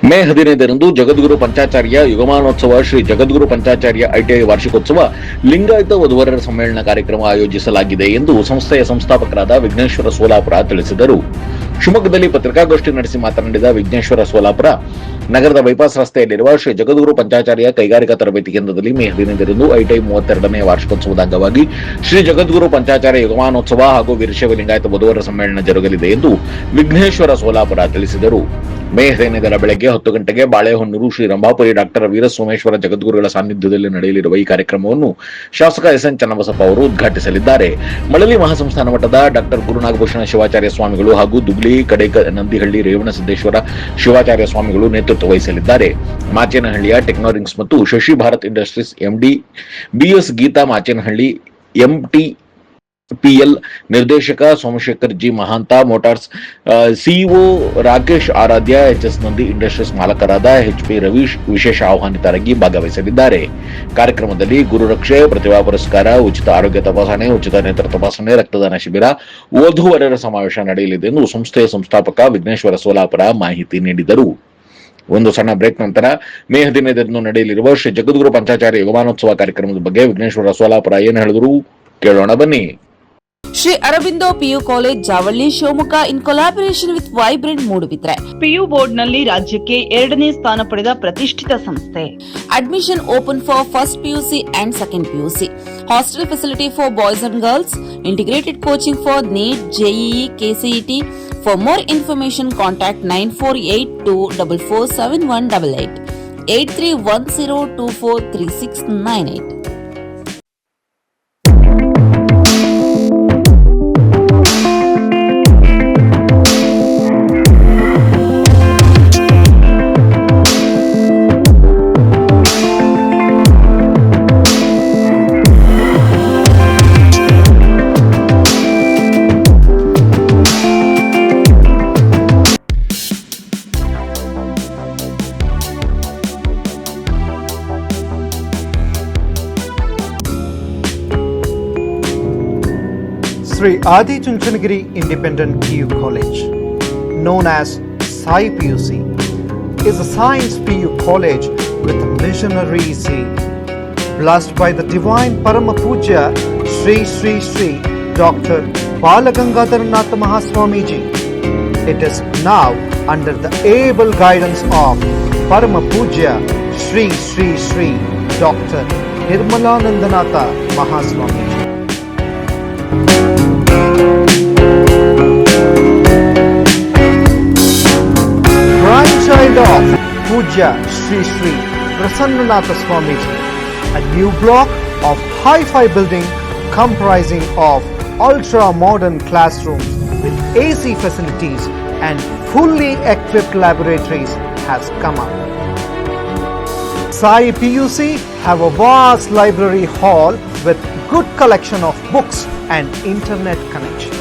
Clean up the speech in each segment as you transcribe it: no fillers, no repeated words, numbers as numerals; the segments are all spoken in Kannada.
ಮೇ 15ರಂದು ಜಗದ್ಗುರು ಪಂಚಾಚಾರ್ಯ ಯುಗಮಾನೋತ್ಸವ ಶ್ರೀ ಜಗದ್ಗುರು ಪಂಚಾಚಾರ್ಯ ಐಟಿಐ ವಾರ್ಷಿಕೋತ್ಸವ ಲಿಂಗಾಯತ ವಧುವರರ ಸಮ್ಮೇಳನ ಕಾರ್ಯಕ್ರಮ ಆಯೋಜಿಸಲಾಗಿದೆ ಎಂದು ಸಂಸ್ಥೆಯ ಸಂಸ್ಥಾಪಕರಾದ ವಿಘ್ನೇಶ್ವರ ಸೋಲಾಪುರ ತಿಳಿಸಿದರು. ಶಿವಮೊಗ್ಗದಲ್ಲಿ ಪತ್ರಿಕಾಗೋಷ್ಠಿ ನಡೆಸಿ ಮಾತನಾಡಿದ ವಿಘ್ನೇಶ್ವರ ಸೋಲಾಪುರ, ನಗರದ ಬೈಪಾಸ್ ರಸ್ತೆಯಲ್ಲಿರುವ ಶ್ರೀ ಜಗದ್ಗುರು ಪಂಚಾಚಾರ್ಯ ಕೈಗಾರಿಕಾ ತರಬೇತಿ ಕೇಂದ್ರದಲ್ಲಿ ಮೇ 15ರಂದು ಐಟಿಐ 32ನೇ ವಾರ್ಷಿಕೋತ್ಸವದ ಅಂಗವಾಗಿ ಶ್ರೀ ಜಗದ್ಗುರು ಪಂಚಾಚಾರ್ಯ ಯುಗಮಾನೋತ್ಸವ ಹಾಗೂ ವೀರಶೈವ ಲಿಂಗಾಯತ ವಧುವರರ ಸಮ್ಮೇಳನ ಜರುಗಲಿದೆ ಎಂದು ವಿಘ್ನೇಶ್ವರ ಸೋಲಾಪುರ ತಿಳಿಸಿದರು. ಮೇ 15ರ ಬೆಳಗ್ಗೆ 10 ಗಂಟೆಗೆ ಬಾಳೆಹೊನ್ನೂರು ಶ್ರೀ ರಂಭಾಪುರಿ ಡಾಕ್ಟರ್ ವೀರ ಸೋಮೇಶ್ವರ ಜಗದ್ಗುರುಗಳ ಸಾನ್ನಿಧ್ಯದಲ್ಲಿ ನಡೆಯಲಿರುವ ಈ ಕಾರ್ಯಕ್ರಮವನ್ನು ಶಾಸಕ ಎಸ್ಎನ್ ಚನ್ನಬಸಪ್ಪ ಅವರು ಉದ್ಘಾಟಿಸಲಿದ್ದಾರೆ. ಮಳಲಿ ಮಹಾಸಂಸ್ಥಾನ ಮಠದ ಡಾಕ್ಟರ್ ಗುರುನಾಗಭೂಷಣ ಶಿವಾಚಾರ್ಯ ಸ್ವಾಮಿಗಳು ಹಾಗೂ ದುಗ್ಲಿ ಕಡೇಕ ನಂದಿಹಳ್ಳಿ ರೇವಣಸಿದ್ದೇಶ್ವರ ಶಿವಾಚಾರ್ಯ ಸ್ವಾಮಿಗಳು ನೇತೃತ್ವ ವಹಿಸಲಿದ್ದಾರೆ. ಮಾಚೇನಹಳ್ಳಿಯ ಟೆಕ್ನೋರಿಂಗ್ಸ್ ಮತ್ತು Shashi Bharat industries MD BS Geetha Machenahalli, MT PL ನಿರ್ದೇಶಕ Somashekhar G Mahantha, motors CEO Rakesh Aradhya, HS Nandi industries ಮಾಲಕರಾದ ಎಚ್ಪಿ ರವೀಶ್ ವಿಶೇಷ ಆಹ್ವಾನಿತರಾಗಿ ಭಾಗವಹಿಸಲಿದ್ದಾರೆ. ಕಾರ್ಯಕ್ರಮದಲ್ಲಿ ಗುರುರಕ್ಷೆ, ಪ್ರತಿಭಾ ಪುರಸ್ಕಾರ, ಉಚಿತ ಆರೋಗ್ಯ ತಪಾಸಣೆ, ಉಚಿತ ನೇತ್ರ ತಪಾಸಣೆ, ರಕ್ತದಾನ ಶಿಬಿರ, ವಧುವರರ ಸಮಾವೇಶ ನಡೆಯಲಿದೆ ಎಂದು ಸಂಸ್ಥೆಯ ಸಂಸ್ಥಾಪಕ ವಿಘ್ನೇಶ್ವರ ಸೋಲಾಪುರ ಮಾಹಿತಿ ನೀಡಿದರು. ಒಂದು ಸಣ್ಣ ಬ್ರೇಕ್ ನಂತರ ಮೇ 15ರಂದು ನಡೆಯಲಿರುವ ಶ್ರೀ ಜಗದ್ಗುರು ಪಂಚಾಚಾರ್ಯ ಯುಗಮಾನೋತ್ಸವ ಕಾರ್ಯಕ್ರಮದ ಬಗ್ಗೆ ವಿಘ್ನೇಶ್ವರ ಸೋಲಾಪುರ ಏನು ಹೇಳಿದ್ರು ಕೇಳೋಣ ಬನ್ನಿ. Shri Aurobindo PU college Javalli Shivamogga in collaboration with vibrant Moodbidri PU board ನಲ್ಲಿ ರಾಜ್ಯಕ್ಕೆ 2ನೇ ಸ್ಥಾನ ಪಡೆದ ಪ್ರತಿಷ್ಠಿತ ಸಂಸ್ಥೆ. Admission open for first PUC and second PUC. Hostel facility for boys and girls. Integrated coaching for neat, JEE, KCET. For more information, contact 9482447188 8310243698. Sri Adi Chunchanagiri Independent PU College, known as Sai PUC, is a science PU college with a missionary zeal. Blessed by the divine Parama Puja Sri Sri Sri Dr. Balagangadharanath Mahaswamiji, it is now under the able guidance of Parama Puja Sri Sri Sri Dr. Nirmalanandanatha Mahaswamiji. Grandchild of Puja Sri Sri Prasannanatha Swamiji, a new block of hi-fi building comprising of ultra-modern classrooms with AC facilities and fully equipped laboratories has come up. Sai PUC have a vast library hall with good collection of books and internet connection.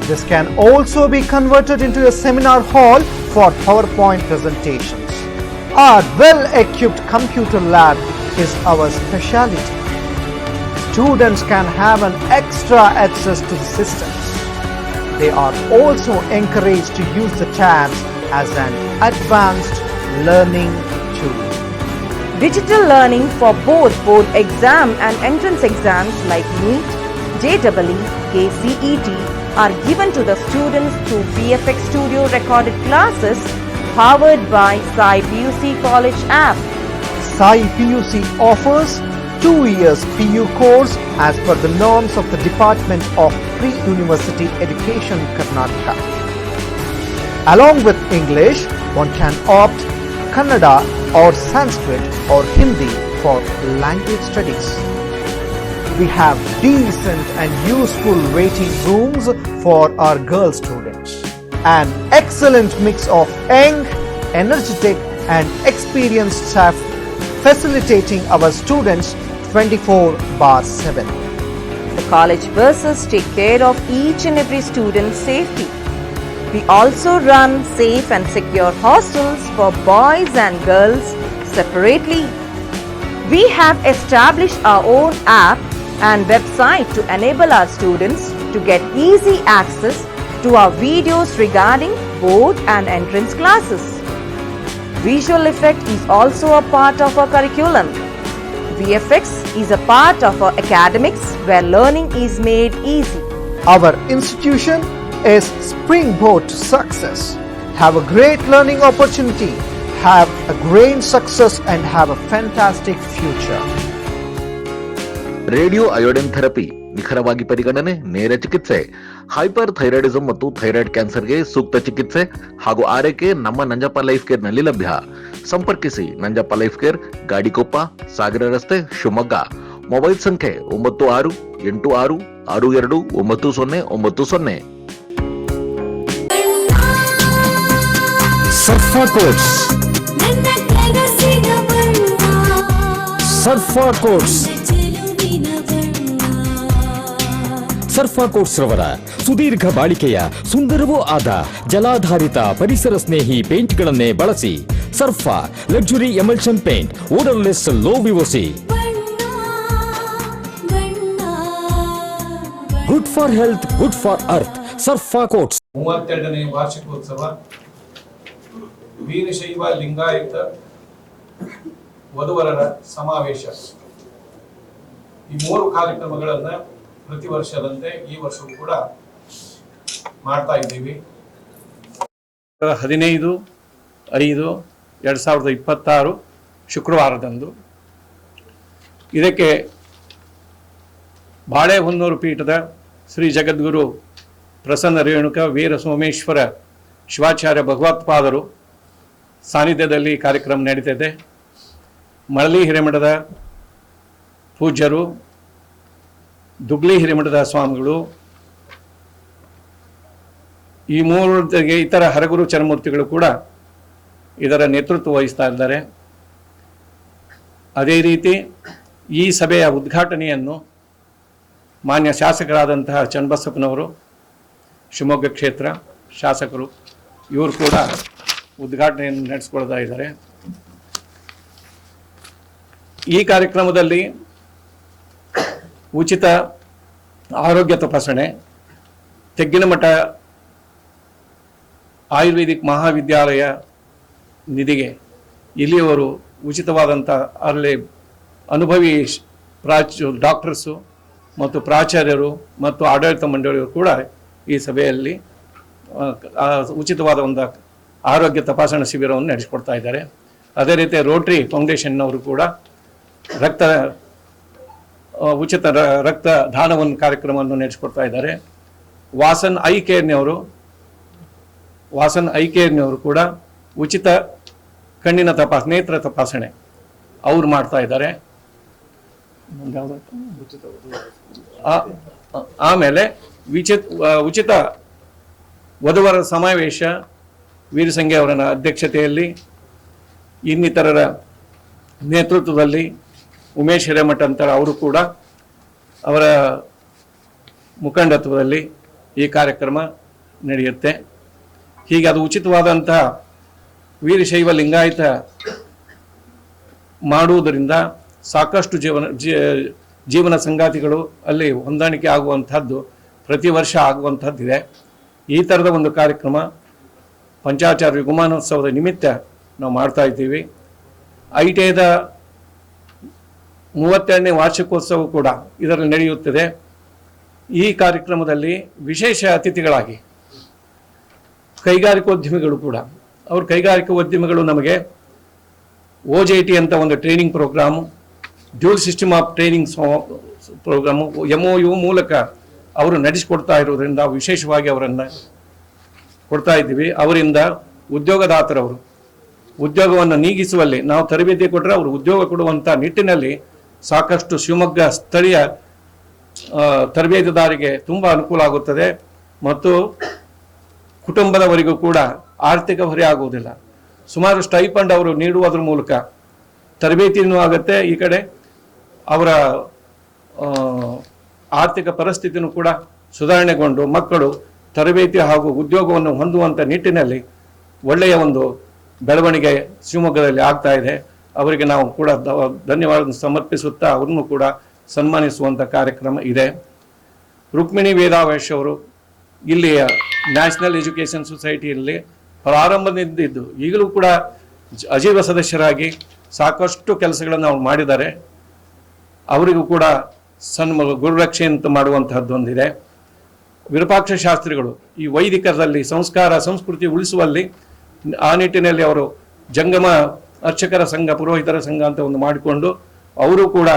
This can also be converted into a seminar hall for PowerPoint presentations. Our well-equipped computer lab is our specialty. Students can have an extra access to the systems. They are also encouraged to use the tabs as an advanced learning tool. Digital learning for both board exam and entrance exams like NEET, JEE, KCET are given to the students through VFX Studio recorded classes powered by Sai PUC College app. Sai PUC offers 2 years PU course as per the norms of the Department of Pre-University Education Karnataka. Along with English, one can opt Kannada or Sanskrit or Hindi for language studies. We have decent and useful waiting rooms for our girl students. An excellent mix of young, energetic and experienced staff facilitating our students 24/7. The college buses take care of each and every student's safety. We also run safe and secure hostels for boys and girls separately. We have established our own app and website to enable our students to get easy access to our videos regarding board and entrance classes. Visual effect is also a part of our curriculum. VFX is a part of our academics where learning is made easy. Our institution is springboard to success. Have a great learning opportunity, have a great success and have a fantastic future. Radio iodine therapy ನಿಖರವಾಗಿ ಪರಿಗಣನೆ, ನೇರ ಚಿಕಿತ್ಸೆ, ಹೈಪರ್ ಥೈರಾಯ್ಡಿಸಂ ಮತ್ತು ಥೈರಾಯ್ಡ್ ಕ್ಯಾನ್ಸರ್ಗೆ ಸೂಕ್ತ ಚಿಕಿತ್ಸೆ ಹಾಗೂ ಆರೈಕೆ ನಮ್ಮ ನಂಜಪ್ಪ ಲೈಫ್ ಕೇರ್ ನಲ್ಲಿ ಲಭ್ಯ. ಸಂಪರ್ಕಿಸಿ ನಂಜಪ್ಪ ಲೈಫ್ ಕೇರ್, ಗಾಡಿಕೊಪ್ಪ, ಸಾಗರ ರಸ್ತೆ, ಶಿವಮೊಗ್ಗ. ಮೊಬೈಲ್ ಸಂಖ್ಯೆ 9686629090. ಸರ್ಫಾ ಕೋಟ್ಸ್, ಸರ್ಫಾ ಕೋಟ್ಸ್, ಸರ್ಫಾ ಕೋಟ್ಸ್ ರವರ ಸುದೀರ್ಘ ಬಾಳಿಕೆಯ ಸುಂದರವೂ ಆದ ಜಲಾಧಾರಿತ ಪರಿಸರ ಸ್ನೇಹಿ ಪೇಂಟ್ಗಳನ್ನೇ ಬಳಸಿ. Sarfa luxury emulsion paint, odourless, low VOC, good for health, good for earth. Sarfa coats. 32ನೇ ವಾರ್ಷಿಕೋತ್ಸವ ವೀರಶೈವ ಲಿಂಗಾಯತ ವಧುವರರ ಸಮಾವೇಶ, ಈ 3 ಕಾರ್ಯಕ್ರಮಗಳನ್ನು ಪ್ರತಿ ವರ್ಷದಂತೆ ಈ ವರ್ಷವೂ ಕೂಡ ಮಾಡ್ತಾ ಇದ್ದೀವಿ. 15/5/2026 ಶುಕ್ರವಾರದಂದು ಇದಕ್ಕೆ ಬಾಳೆಹೊನ್ನೂರು ಪೀಠದ ಶ್ರೀ ಜಗದ್ಗುರು ಪ್ರಸನ್ನ ರೇಣುಕ ವೀರ ಸೋಮೇಶ್ವರ ಶಿವಾಚಾರ್ಯ ಭಗವತ್ಪಾದರು ಸಾನ್ನಿಧ್ಯದಲ್ಲಿ ಕಾರ್ಯಕ್ರಮ ನಡೀತಿದೆ. ಮಳಲಿ ಹಿರೇಮಠದ ಪೂಜ್ಯರು, ದುಗ್ಲಿ ಹಿರೇಮಠದ ಸ್ವಾಮಿಗಳು, ಈ 3 ಜೊತೆಗೆ ಇತರ ಹರಗುರು ಚರಮೂರ್ತಿಗಳು ಕೂಡ ಇದರ ನೇತೃತ್ವ ವಹಿಸ್ತಾ ಇದ್ದಾರೆ. ಅದೇ ರೀತಿ ಈ ಸಭೆಯ ಉದ್ಘಾಟನೆಯನ್ನು ಮಾನ್ಯ ಶಾಸಕರಾದಂತಹ ಚನ್ನಬಸಪ್ಪನವರು, ಶಿವಮೊಗ್ಗ ಕ್ಷೇತ್ರ ಶಾಸಕರು, ಇವರು ಕೂಡ ಉದ್ಘಾಟನೆಯನ್ನು ನಡೆಸ್ಕೊಳ್ತಾ ಇದ್ದಾರೆ. ಈ ಕಾರ್ಯಕ್ರಮದಲ್ಲಿ ಉಚಿತ ಆರೋಗ್ಯ ತಪಾಸಣೆ, ತೆಗ್ಗಿನಮಠ ಆಯುರ್ವೇದಿಕ್ ಮಹಾವಿದ್ಯಾಲಯ ನಿಧಿಗೆ ಇಲ್ಲಿಯವರು ಉಚಿತವಾದಂಥ ಅಲ್ಲಿ ಅನುಭವಿ ಡಾಕ್ಟರ್ಸು ಮತ್ತು ಪ್ರಾಚಾರ್ಯರು ಮತ್ತು ಆಡಳಿತ ಮಂಡಳಿಯವರು ಕೂಡ ಈ ಸಭೆಯಲ್ಲಿ ಉಚಿತವಾದ ಒಂದು ಆರೋಗ್ಯ ತಪಾಸಣಾ ಶಿಬಿರವನ್ನು ನಡೆಸಿಕೊಡ್ತಾ ಇದ್ದಾರೆ. ಅದೇ ರೀತಿ ರೋಟರಿ ಫೌಂಡೇಶನ್ನವರು ಕೂಡ ಉಚಿತ ರಕ್ತ ದಾನವನ್ನು ಕಾರ್ಯಕ್ರಮವನ್ನು ನಡೆಸಿಕೊಡ್ತಾ ಇದ್ದಾರೆ. ವಾಸನ್ ಐ ಕೇರ್ನವರು ಕೂಡ ಉಚಿತ ಕಣ್ಣಿನ ನೇತ್ರ ತಪಾಸಣೆ ಅವ್ರು ಮಾಡ್ತಾ ಇದ್ದಾರೆ. ಆಮೇಲೆ ಉಚಿತ ವಧುವರ ಸಮಾವೇಶ ವೀರಸಂಘೆ ಅವರ ಅಧ್ಯಕ್ಷತೆಯಲ್ಲಿ, ಇನ್ನಿತರರ ನೇತೃತ್ವದಲ್ಲಿ ಉಮೇಶ್ ಹಿರೇಮಠ ಅಂತಾರೆ ಅವರು ಕೂಡ ಅವರ ಮುಖಂಡತ್ವದಲ್ಲಿ ಈ ಕಾರ್ಯಕ್ರಮ ನಡೆಯುತ್ತೆ. ಹೀಗೆ ಅದು ಉಚಿತವಾದಂತಹ ವೀರಶೈವ ಲಿಂಗಾಯತ ಮಾಡುವುದರಿಂದ ಸಾಕಷ್ಟು ಜೀವನ ಸಂಗಾತಿಗಳು ಅಲ್ಲಿ ಹೊಂದಾಣಿಕೆ ಆಗುವಂಥದ್ದು ಪ್ರತಿ ವರ್ಷ ಆಗುವಂಥದ್ದಿದೆ. ಈ ಥರದ ಒಂದು ಕಾರ್ಯಕ್ರಮ ಪಂಚಾಚಾರ್ಯ ಯುಗಮಾನೋತ್ಸವದ ನಿಮಿತ್ತ ನಾವು ಮಾಡ್ತಾ ಇದ್ದೀವಿ. ITIದ 32ನೇ ವಾರ್ಷಿಕೋತ್ಸವ ಕೂಡ ಇದರಲ್ಲಿ ನಡೆಯುತ್ತದೆ. ಈ ಕಾರ್ಯಕ್ರಮದಲ್ಲಿ ವಿಶೇಷ ಅತಿಥಿಗಳಾಗಿ ಕೈಗಾರಿಕೋದ್ಯಮಿಗಳು ಕೂಡ, ಅವ್ರ ಕೈಗಾರಿಕೋದ್ಯಮಿಗಳು ನಮಗೆ OJT ಅಂತ ಒಂದು training program, dual system of training program MOU ಮೂಲಕ ಅವರು ನಡೆಸಿಕೊಡ್ತಾ ಇರೋದ್ರಿಂದ ವಿಶೇಷವಾಗಿ ಅವರನ್ನು ಕೊಡ್ತಾ ಇದ್ದೀವಿ. ಅವರಿಂದ ಉದ್ಯೋಗದಾತರವರು ಉದ್ಯೋಗವನ್ನು ನೀಗಿಸುವಲ್ಲಿ ನಾವು ತರಬೇತಿ ಕೊಟ್ಟರೆ ಅವರು ಉದ್ಯೋಗ ಕೊಡುವಂಥ ನಿಟ್ಟಿನಲ್ಲಿ ಸಾಕಷ್ಟು ಶಿವಮೊಗ್ಗ ಸ್ಥಳೀಯ ತರಬೇತುದಾರಿಗೆ ತುಂಬ ಅನುಕೂಲ ಆಗುತ್ತದೆ ಮತ್ತು ಕುಟುಂಬದವರಿಗೂ ಕೂಡ ಆರ್ಥಿಕ ಹೊರೆ ಆಗುವುದಿಲ್ಲ. ಸುಮಾರು ಸ್ಟೈಪಂಡ್ ಅವರು ನೀಡುವುದರ ಮೂಲಕ ತರಬೇತಿಯೂ ಆಗುತ್ತೆ, ಈ ಕಡೆ ಅವರ ಆರ್ಥಿಕ ಪರಿಸ್ಥಿತಿಯೂ ಕೂಡ ಸುಧಾರಣೆಗೊಂಡು ಮಕ್ಕಳು ತರಬೇತಿ ಹಾಗೂ ಉದ್ಯೋಗವನ್ನು ಹೊಂದುವಂಥ ನಿಟ್ಟಿನಲ್ಲಿ ಒಳ್ಳೆಯ ಒಂದು ಬೆಳವಣಿಗೆ ಶಿವಮೊಗ್ಗದಲ್ಲಿ ಆಗ್ತಾ ಇದೆ. ಅವರಿಗೆ ನಾವು ಕೂಡ ಧನ್ಯವಾದ ಸಮರ್ಪಿಸುತ್ತಾ ಅವ್ರನ್ನೂ ಕೂಡ ಸನ್ಮಾನಿಸುವಂಥ ಕಾರ್ಯಕ್ರಮ ಇದೆ. ರುಕ್ಮಿಣಿ ವೇದಾವೇಶ್ ಅವರು ಇಲ್ಲಿಯ ನ್ಯಾಷನಲ್ ಎಜುಕೇಷನ್ ಸೊಸೈಟಿಯಲ್ಲಿ ಪ್ರಾರಂಭದಿಂದಿದ್ದು ಈಗಲೂ ಕೂಡ ಅಜೀವ ಸದಸ್ಯರಾಗಿ ಸಾಕಷ್ಟು ಕೆಲಸಗಳನ್ನು ಅವ್ರು ಮಾಡಿದ್ದಾರೆ. ಅವರಿಗೂ ಕೂಡ ಗುರುರಕ್ಷೆ ಅಂತ ಮಾಡುವಂತಹದ್ದು ಒಂದಿದೆ. ವಿರೂಪಾಕ್ಷ ಶಾಸ್ತ್ರಿಗಳು ಈ ವೈದಿಕರಲ್ಲಿ ಸಂಸ್ಕಾರ ಸಂಸ್ಕೃತಿ ಉಳಿಸುವಲ್ಲಿ ಆ ನಿಟ್ಟಿನಲ್ಲಿ ಅವರು ಜಂಗಮ ಅರ್ಚಕರ ಸಂಘ, ಪುರೋಹಿತರ ಸಂಘ ಅಂತ ಒಂದು ಮಾಡಿಕೊಂಡು ಅವರು ಕೂಡ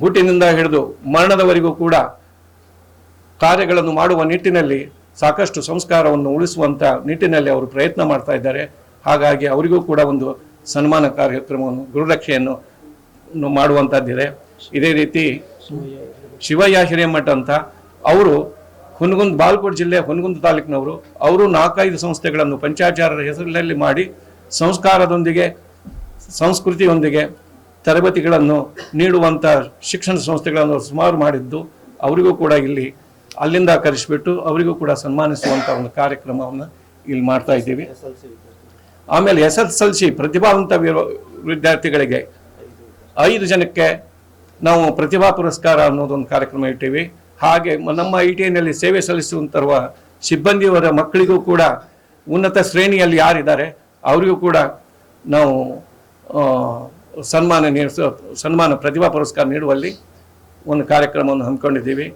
ಹುಟ್ಟಿನಿಂದ ಹಿಡಿದು ಮರಣದವರೆಗೂ ಕೂಡ ಕಾರ್ಯಗಳನ್ನು ಮಾಡುವ ನಿಟ್ಟಿನಲ್ಲಿ ಸಾಕಷ್ಟು ಸಂಸ್ಕಾರವನ್ನು ಉಳಿಸುವಂತ ನಿಟ್ಟಿನಲ್ಲಿ ಅವರು ಪ್ರಯತ್ನ ಮಾಡ್ತಾ ಇದ್ದಾರೆ. ಹಾಗಾಗಿ ಅವರಿಗೂ ಕೂಡ ಒಂದು ಸನ್ಮಾನ ಕಾರ್ಯಕ್ರಮವನ್ನು, ಗುರುರಕ್ಷೆಯನ್ನು ಮಾಡುವಂತಹದ್ದಿದೆ. ಇದೇ ರೀತಿ ಶಿವಯ್ಯ ಹಿರೇಮಠ ಅಂತ ಅವರು ಹುನಗುಂದ, ಬಾಗಲಕೋಟೆ ಜಿಲ್ಲೆ ಹುನಗುಂದ ತಾಲೂಕಿನವರು. ಅವರು 4-5 ಸಂಸ್ಥೆಗಳನ್ನು ಪಂಚಾಚಾರ್ಯರ ಹೆಸರಿನಲ್ಲಿ ಮಾಡಿ ಸಂಸ್ಕಾರದೊಂದಿಗೆ ಸಂಸ್ಕೃತಿಯೊಂದಿಗೆ ತರಬೇತಿಗಳನ್ನು ನೀಡುವಂಥ ಶಿಕ್ಷಣ ಸಂಸ್ಥೆಗಳನ್ನು ಸುಮಾರು ಮಾಡಿದ್ದು. ಅವರಿಗೂ ಕೂಡ ಇಲ್ಲಿ ಅಲ್ಲಿಂದ ಕರೆಸಿಬಿಟ್ಟು ಅವರಿಗೂ ಕೂಡ ಸನ್ಮಾನಿಸುವಂಥ ಒಂದು ಕಾರ್ಯಕ್ರಮವನ್ನು ಇಲ್ಲಿ ಮಾಡ್ತಾ ಇದ್ದೀವಿ. ಆಮೇಲೆ SSLC ಪ್ರತಿಭಾವಂತ ವಿದ್ಯಾರ್ಥಿಗಳಿಗೆ 5 ಜನಕ್ಕೆ ನಾವು ಪ್ರತಿಭಾ ಪುರಸ್ಕಾರ ಅನ್ನೋದೊಂದು ಕಾರ್ಯಕ್ರಮ ಇಟ್ಟಿವಿ. ಹಾಗೆ ನಮ್ಮ ITIನಲ್ಲಿ ಸೇವೆ ಸಲ್ಲಿಸುವಂತಿರುವ ಸಿಬ್ಬಂದಿಯವರ ಮಕ್ಕಳಿಗೂ ಕೂಡ ಉನ್ನತ ಶ್ರೇಣಿಯಲ್ಲಿ ಯಾರಿದ್ದಾರೆ ಅವರಿಗೂ ಕೂಡ ನಾವು ಸನ್ಮಾನ ಪ್ರತಿಭಾ ಪುರಸ್ಕಾರ ನೀಡುವಲ್ಲಿ ಒಂದು ಕಾರ್ಯಕ್ರಮವನ್ನು ಹಮ್ಮಿಕೊಂಡಿದ್ದೀವಿ.